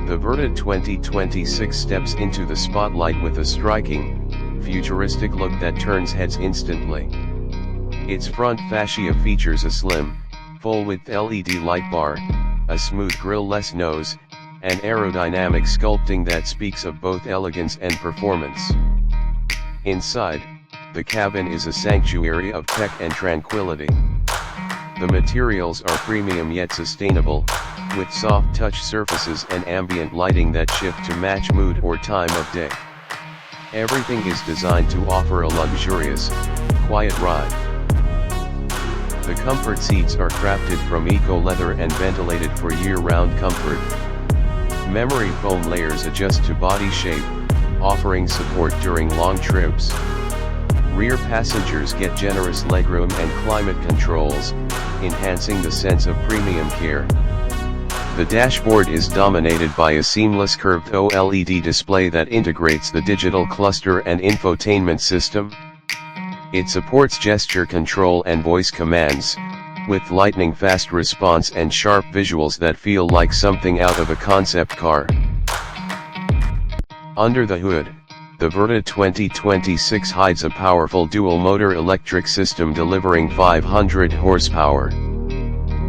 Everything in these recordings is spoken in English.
The Verda 2026 steps into the spotlight with a striking, futuristic look that turns heads instantly. Its front fascia features a slim, full-width LED light bar, a smooth grille-less nose, and aerodynamic sculpting that speaks of both elegance and performance. Inside, the cabin is a sanctuary of tech and tranquility. The materials are premium yet sustainable, with soft touch surfaces and ambient lighting that shift to match mood or time of day. Everything is designed to offer a luxurious, quiet ride. The comfort seats are crafted from eco-leather and ventilated for year-round comfort. Memory foam layers adjust to body shape, offering support during long trips. Rear passengers get generous legroom and climate controls, enhancing the sense of premium care. The dashboard is dominated by a seamless curved OLED display that integrates the digital cluster and infotainment system. It supports gesture control and voice commands, with lightning-fast response and sharp visuals that feel like something out of a concept car. Under the hood, the Verda 2026 hides a powerful dual-motor electric system delivering 500 horsepower.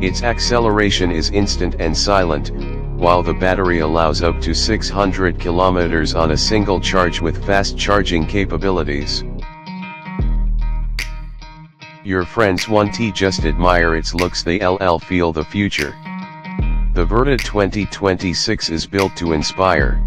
Its acceleration is instant and silent, while the battery allows up to 600 kilometers on a single charge with fast charging capabilities. Your friends won't just admire its looks, they'll feel the future. The Verda 2026 is built to inspire.